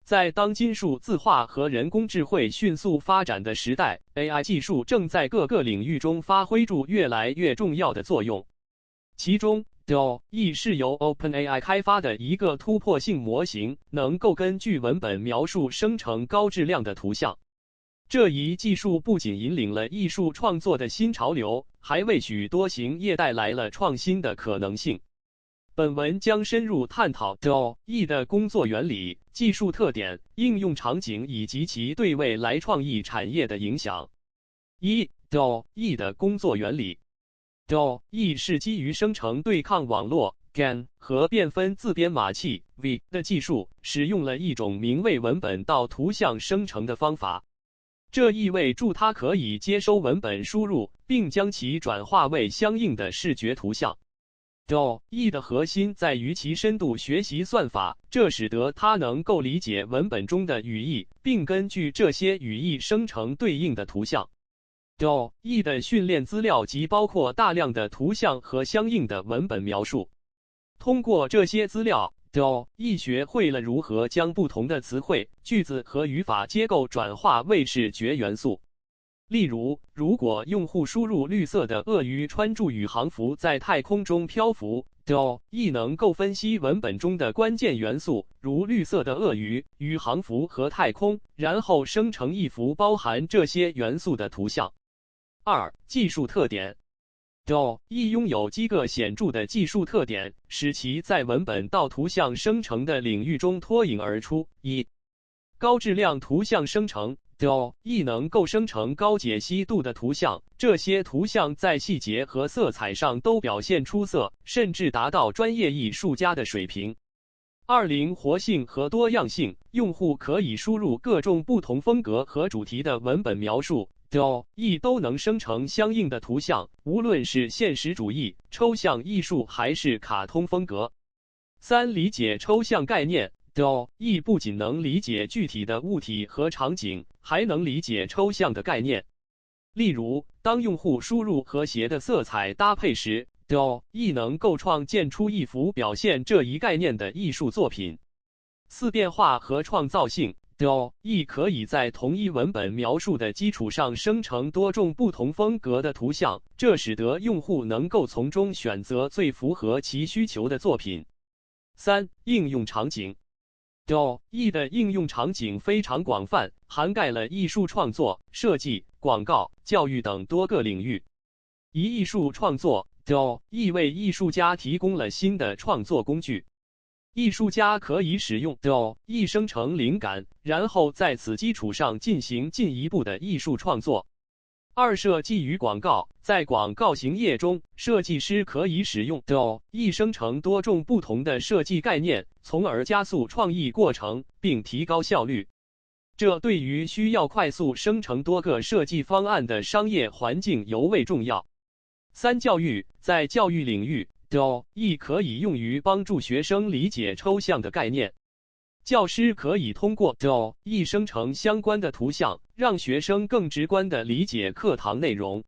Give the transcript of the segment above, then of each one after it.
在当今数字化和人工智慧迅速发展的时代 ，AI 技术正在各个领域中发挥着越来越重要的作用。其中 DALL-E 是由 OpenAI 开发的一个突破性模型，能够根据文本描述生成高质量的图像。这一技术不仅引领了艺术创作的新潮流，还为许多行业带来了创新的可能性。本文将深入探讨 DALL-E 的工作原理、技术特点、应用场景以及其对未来创意产业的影响。1. DALL-E 的工作原理。DALL-E 是基于生成对抗网络 GAN 和变分自编码器 V 的技术，使用了一种名为文本到图像生成的方法。这意味着它可以接收文本输入，并将其转化为相应的视觉图像。DALL-E 的核心在于其深度学习算法，这使得它能够理解文本中的语义，并根据这些语义生成对应的图像。DALL-E 的训练资料即包括大量的图像和相应的文本描述。通过这些资料， DALL-E 学会了如何将不同的词汇、句子和语法结构转化为视觉元素。例如，如果用户输入绿色的鳄鱼穿着宇航服在太空中漂浮， DALL-E 能够分析文本中的关键元素，如绿色的鳄鱼、宇航服和太空，然后生成一幅包含这些元素的图像。2. 技术特点。DALL-E 拥有几个显著的技术特点，使其在文本到图像生成的领域中脱颖而出。1. 高质量图像生成。DALL-E 能够生成高解析度的图像，这些图像在细节和色彩上都表现出色，甚至达到专业艺术家的水平。2. 灵活性和多样性。用户可以输入各种不同风格和主题的文本描述， DALL-E 都能生成相应的图像，无论是现实主义、抽象艺术还是卡通风格。3. 理解抽象概念。DALL-E 不仅能理解具体的物体和场景，还能理解抽象的概念。例如，当用户输入和谐的色彩搭配时， DALL-E 能够创建出一幅表现这一概念的艺术作品。4. 变化和创造性。DALL-E 可以在同一文本描述的基础上生成多种不同风格的图像，这使得用户能够从中选择最符合其需求的作品。3. 应用场景。DALL-E 的应用场景非常广泛，涵盖了艺术创作、设计、广告、教育等多个领域。艺术创作。DALL-E 为艺术家提供了新的创作工具。艺术家可以使用 DALL-E 生成灵感，然后在此基础上进行进一步的艺术创作。2. 设计与广告。在广告行业中，设计师可以使用 DALL-E 生成多种不同的设计概念，从而加速创意过程，并提高效率。这对于需要快速生成多个设计方案的商业环境尤为重要。3. 教育。在教育领域， DALL-E 可以用于帮助学生理解抽象的概念。教师可以通过 DALL-E 生成相关的图像，让学生更直观地理解课堂内容。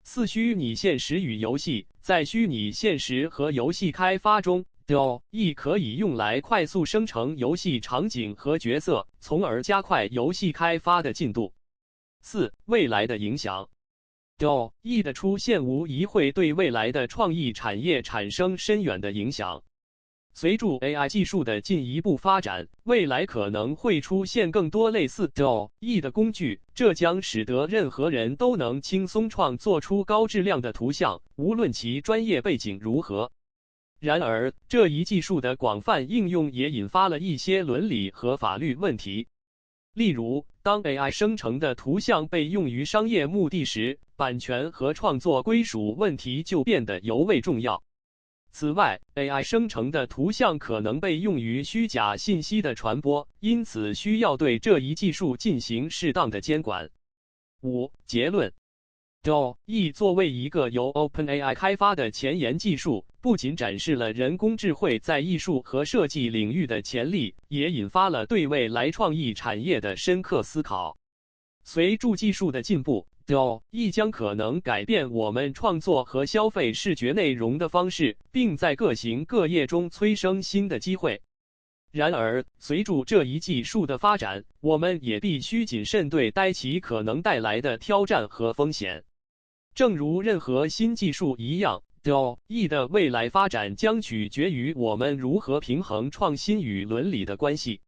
4. 虚拟现实与游戏。在虚拟现实和游戏开发中， DALL-E 可以用来快速生成游戏场景和角色，从而加快游戏开发的进度。4. 未来的影响。DALL-E 的出现无疑会对未来的创意产业产生深远的影响。随着 AI 技术的进一步发展，未来可能会出现更多类似 DALL-E 的工具，这将使得任何人都能轻松创作出高质量的图像，无论其专业背景如何。然而，这一技术的广泛应用也引发了一些伦理和法律问题。例如，当 AI 生成的图像被用于商业目的时，版权和创作归属问题就变得尤为重要。此外 ，AI 生成的图像可能被用于虚假信息的传播，因此需要对这一技术进行适当的监管。5. 结论 ：DALL-E 作为一个由 OpenAI 开发的前沿技术，不仅展示了人工智慧在艺术和设计领域的潜力，也引发了对未来创意产业的深刻思考。随着技术的进步， DALL-E 将可能改变我们创作和消费视觉内容的方式，并在各行各业中催生新的机会。然而，随着这一技术的发展，我们也必须谨慎对待其可能带来的挑战和风险。正如任何新技术一样，DALL-E 的未来发展将取决于我们如何平衡创新与伦理的关系。